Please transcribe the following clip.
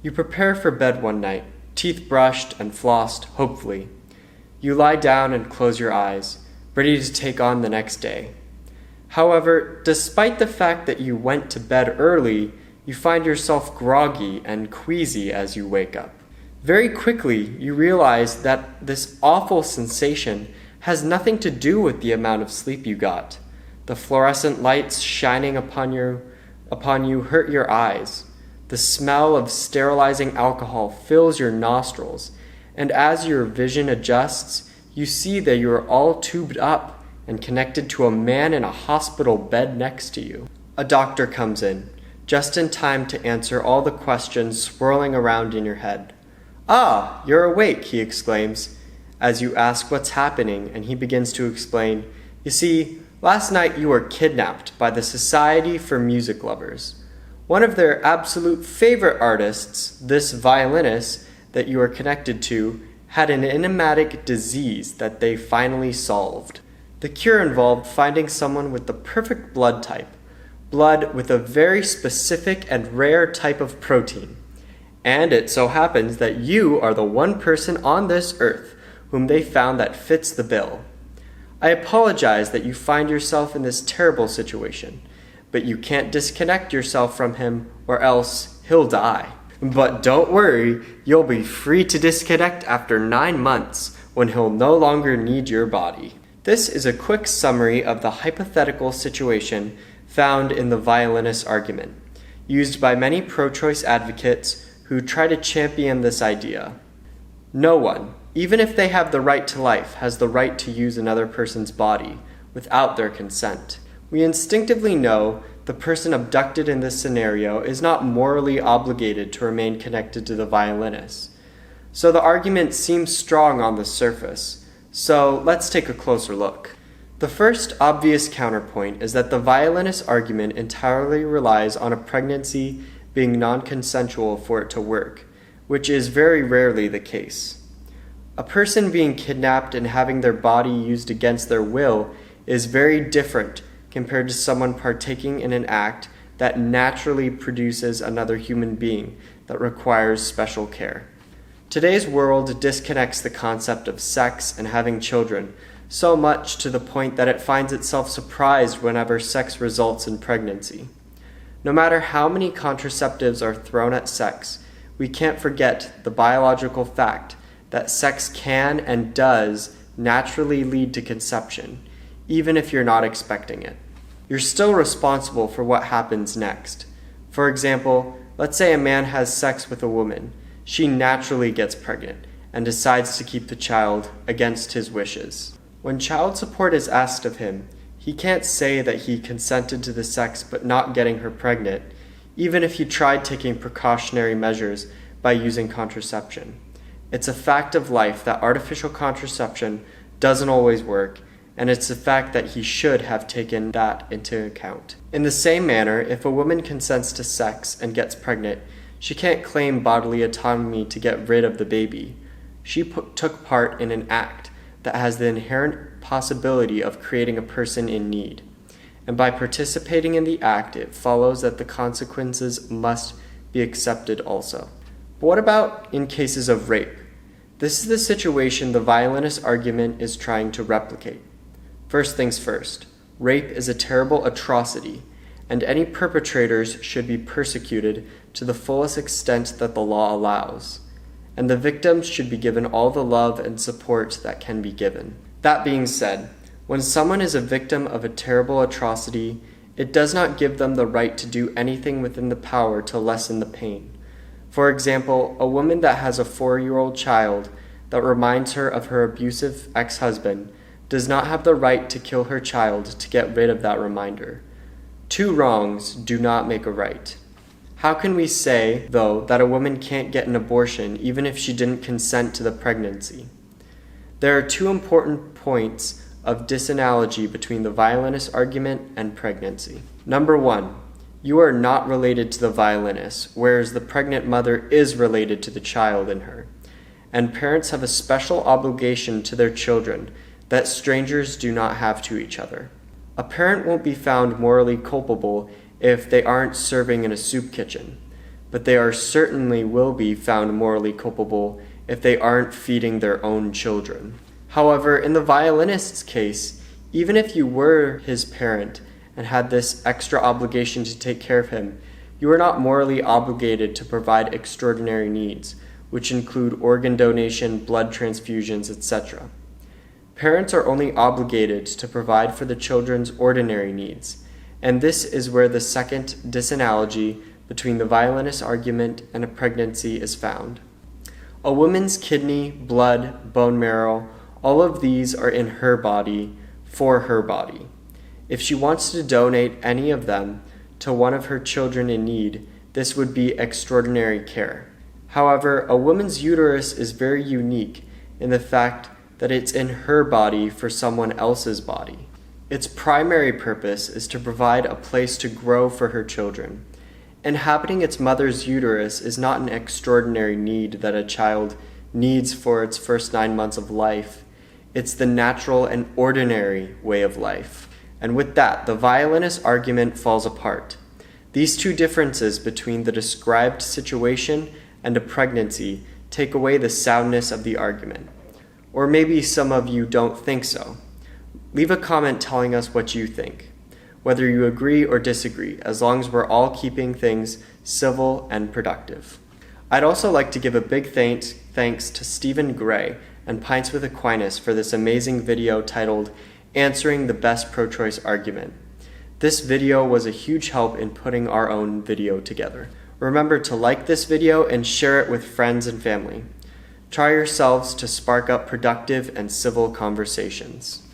You prepare for bed one night, teeth brushed and flossed, hopefully. You lie down and close your eyes, ready to take on the next day. However, despite the fact that you went to bed early, you find yourself groggy and queasy as you wake up. Very quickly, you realize that this awful sensation has nothing to do with the amount of sleep you got. The fluorescent lights shining upon you hurt your eyes. The smell of sterilizing alcohol fills your nostrils, and as your vision adjusts, you see that you are all tubed up and connected to a man in a hospital bed next to you. A doctor comes in, just in time to answer all the questions swirling around in your head. "Ah, you're awake," he exclaims, as you ask what's happening, and he begins to explain, "You see, last night you were kidnapped by the Society for Music Lovers. One of their absolute favorite artists, this violinist that you are connected to, had an enigmatic disease that they finally solved. The cure involved finding someone with the perfect blood type, blood with a very specific and rare type of protein. And it so happens that you are the one person on this earth whom they found that fits the bill. I apologize that you find yourself in this terrible situation, but you can't disconnect yourself from him or else he'll die. But don't worry, you'll be free to disconnect after 9 months when he'll no longer need your body." This is a quick summary of the hypothetical situation found in the violinist argument, used by many pro-choice advocates who try to champion this idea. No one, even if they have the right to life, has the right to use another person's body without their consent. We instinctively know the person abducted in this scenario is not morally obligated to remain connected to the violinist. So the argument seems strong on the surface. So let's take a closer look. The first obvious counterpoint is that the violinist argument entirely relies on a pregnancy being non-consensual for it to work, which is very rarely the case. A person being kidnapped and having their body used against their will is very different compared to someone partaking in an act that naturally produces another human being that requires special care. Today's world disconnects the concept of sex and having children so much to the point that it finds itself surprised whenever sex results in pregnancy. No matter how many contraceptives are thrown at sex, we can't forget the biological fact that sex can and does naturally lead to conception, even if you're not expecting it. You're still responsible for what happens next. For example, let's say a man has sex with a woman. She naturally gets pregnant and decides to keep the child against his wishes. When child support is asked of him, he can't say that he consented to the sex but not getting her pregnant, even if he tried taking precautionary measures by using contraception. It's a fact of life that artificial contraception doesn't always work, and it's a fact that he should have taken that into account. In the same manner, if a woman consents to sex and gets pregnant, she can't claim bodily autonomy to get rid of the baby. She took part in an act that has the inherent possibility of creating a person in need. And by participating in the act, it follows that the consequences must be accepted also. But what about in cases of rape? This is the situation the violinist argument is trying to replicate. First things first, rape is a terrible atrocity, and any perpetrators should be persecuted to the fullest extent that the law allows, and the victims should be given all the love and support that can be given. That being said, when someone is a victim of a terrible atrocity, it does not give them the right to do anything within the power to lessen the pain. For example, a woman that has a 4-year-old child that reminds her of her abusive ex-husband does not have the right to kill her child to get rid of that reminder. 2 wrongs do not make a right. How can we say, though, that a woman can't get an abortion even if she didn't consent to the pregnancy? There are 2 important points of disanalogy between the violinist argument and pregnancy. Number 1, you are not related to the violinist, whereas the pregnant mother is related to the child in her. And parents have a special obligation to their children that strangers do not have to each other. A parent won't be found morally culpable if they aren't serving in a soup kitchen, but they are certainly will be found morally culpable if they aren't feeding their own children. However, in the violinist's case, even if you were his parent and had this extra obligation to take care of him, you are not morally obligated to provide extraordinary needs, which include organ donation, blood transfusions, etc. Parents are only obligated to provide for the children's ordinary needs, and this is where the second disanalogy between the violinist argument and a pregnancy is found. A woman's kidney, blood, bone marrow, all of these are in her body, for her body. If she wants to donate any of them to one of her children in need, this would be extraordinary care. However, a woman's uterus is very unique in the fact that it's in her body for someone else's body. Its primary purpose is to provide a place to grow for her children. Inhabiting its mother's uterus is not an extraordinary need that a child needs for its first 9 months of life. It's the natural and ordinary way of life. And with that, the violinist argument falls apart. These two differences between the described situation and a pregnancy take away the soundness of the argument. Or maybe some of you don't think so. Leave a comment telling us what you think, whether you agree or disagree, as long as we're all keeping things civil and productive. I'd also like to give a big thanks to Stephen Gray and Pints with Aquinas for this amazing video titled Answering the Best Pro-Choice Argument. This video was a huge help in putting our own video together. Remember to like this video and share it with friends and family. Try yourselves to spark up productive and civil conversations.